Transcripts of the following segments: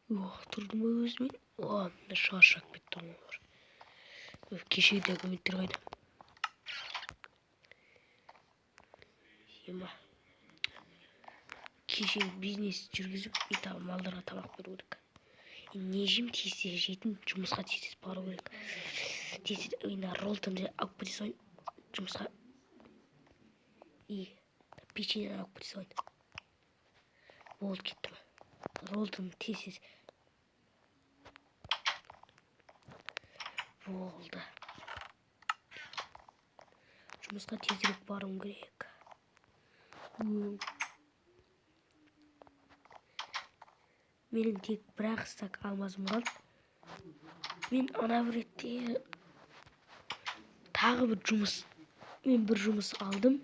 Тұрдым өзімен. Мына шаршап кеттім олар. Кешегі документтер қайда? Ема. Кешегі бизнес жүргізіп, малдарға тамақ беру керек. Не жеймін, тез жейтін, жұмысқа тез бару керек. Тез роллтонды алып кете салайын жұмысқа. Печенье алып кете салайын. Болды, кеттім. Роллтон тез. Болды. Жұмысқа тезірек баруым керек. Менің тек бір-ақ стак алмазым қалды. Мен ана бір ретте тағы бір жұмыс алдым.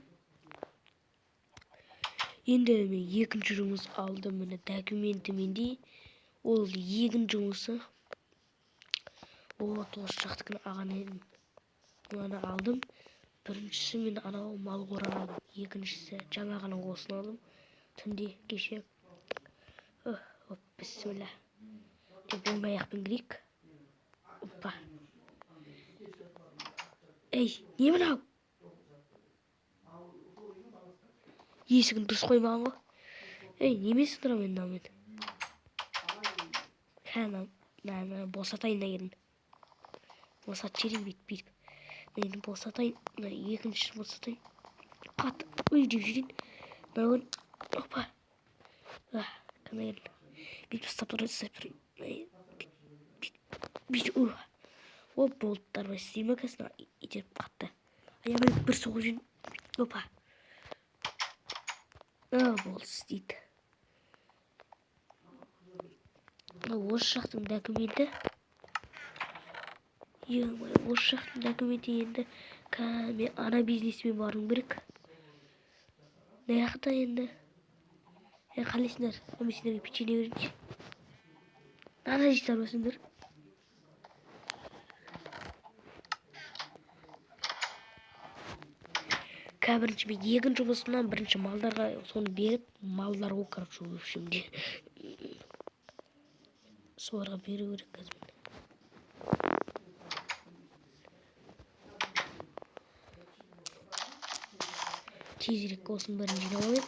Енді мен екінші жұмыс алдым. Міне документі менде. Ол егін жұмысы. Осы жақтыкін ағаны алдым. Біріншісі мен анау мал қораны алдым. Екіншісі жаңа ғана осыны алдым. Түнде кеше. Бісміллә. Деп оңай аяқпен кірейік. Опа. Ей, не мынау? Есігін дұрыс қоймаған ғой. Ей, неме сындырам енді мен? Кәне, босатайын да келін. Босат жерім бет. Мен босатайын. Екіншісі босатайын. Қатты. Деп жүрейін. Мынауын. Опа. Кәне келін. Бет ұстап тұрайын. Бет. Болттар бар. Істейме кәсін. Итеріп қатты. Аяғымен бір соғып жүрейін. Опа. Болды істейді. Осы жақтың документі. Осы жақтың документі енді. Мен ана бизнесмен барым керек. Не жақта енді. Қалайсыңдар? Мен сендерге печенье берейінші. Нана жейсіңдер басыңдар. Бірінші мен егін жұмысынан бірінші малдарға соны беріп, малдар оқырып жүрушімде. Соларға беру керек қазір. Тезірек осының бәрін жинап алайын.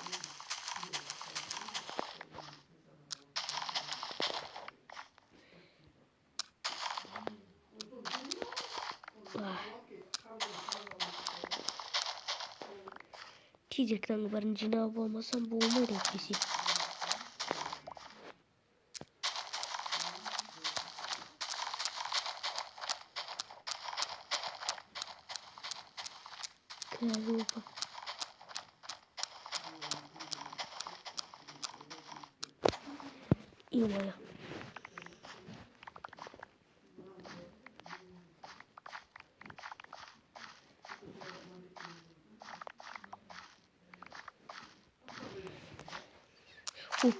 Тезіректен бәрін жинап болмасам болмайды десе. Опа. Ё-моё.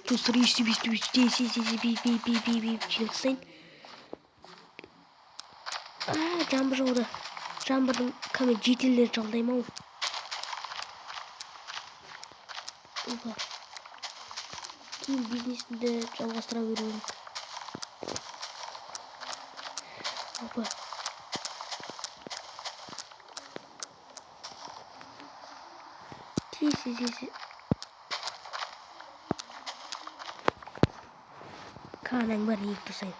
Достар, естіп. Жаңбыр жауды. Жаңбырдың кәме жетелері жалдаймау. Опа. Кейін бизнесімді жалғастыра беру керек. Опа. Тез. Қаның бар ек тұсайын.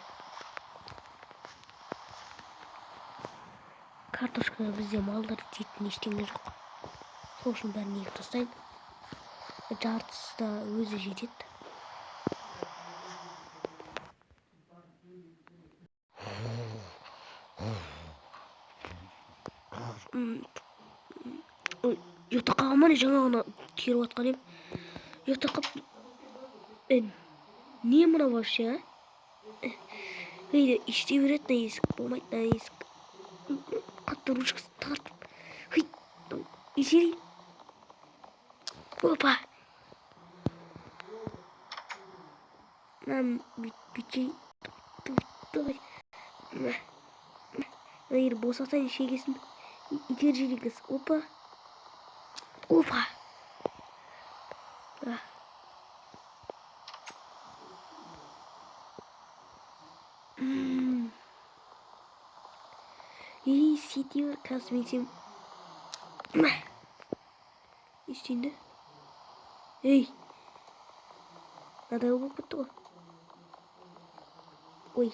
Картошка бізде малдар жейтін ештеңе жоқ. Сол үшін бәрін ек тұсайын. Жартысы да өзі жетеді. Ұйықтап қалғанмын, жаңа ғана теріп атқан ем. Ұйықтап қалып. Не мына вообще, а? Іште береді на есік, болмайды на есік. Қатты ручкасы тартып. Есерейін. Опа. Бүйтей. Давай. Егер босатайын шегесін. Итер жерегіз. Опа. İyi sitiyor kasmetim. İçinde. Hey. Nada bu kutu. Oy.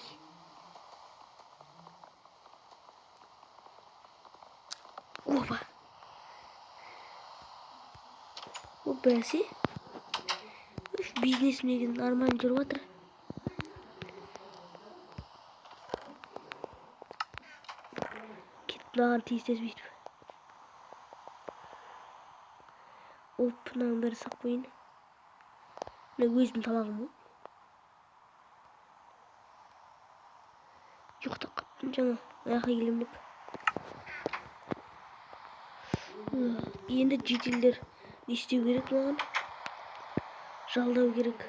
Opa. Bu bersi. Bisnis mi normal жүрүп. Кетпеген тиістес бүйтіп. Оп, мынаның бәрі сақ қойын. Мына өзімнің тамағым ғой. Жоқтап қаптым жаңа. Аяққа келем деп. Енді жетелдер не істеу керек маған? Жалдау керек.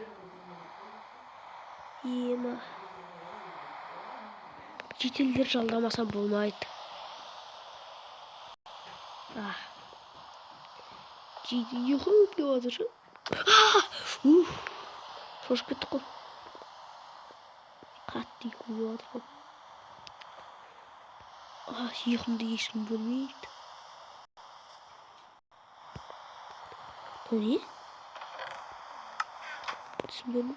Ема. Жетелдер жалдамасам болмайды. Юхуп деп жатыр шы. Шошып кеттік қой. Қатты ұйқым деп жатыр ғой. Ұйқымды ешкім көрмейді. Bu ne? Түсінбедім.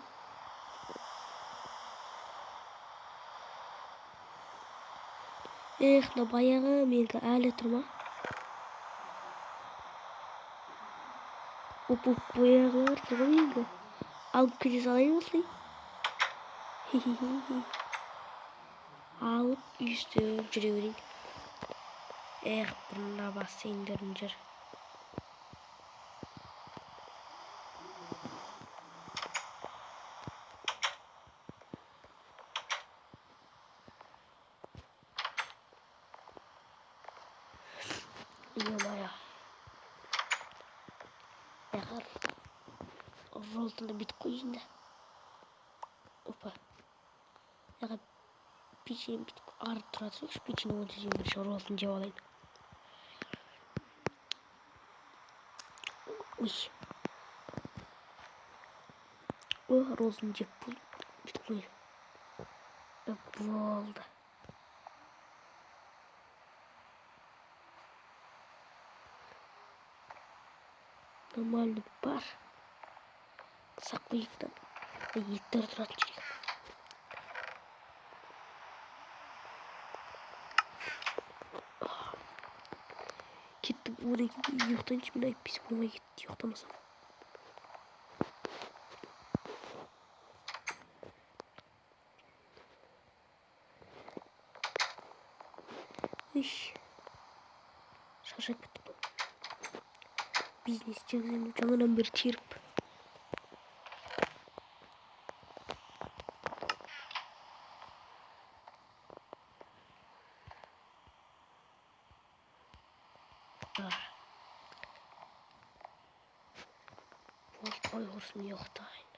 Мына баяғы менікі әлі тұр ма? Оп, баяғылар тұр ғой менікі. Алып кете салайын осылай. Алып үйістеп жүре берейін. Мына бассейндердің жүр. Ё-моё. Яғар. Ролтында бит қойын да. Опа. Яға печенье бит арып тұрады. Печенье оны жемін. Ролтын жеп алайын. Ой. Ролтын жеп бит қойын. Болды. Нормально бар. Сақойықтан. Еттер тұратын жүрек. Кеттім. Одан кейін ұйықтайыншы. Мен айтпесі болмай кетті. Ұйықтамасам. Шаршап кеттім. Бизнес жүргіземін. Жаңадан бері теріп. Ой, құрсын ұйықтайын.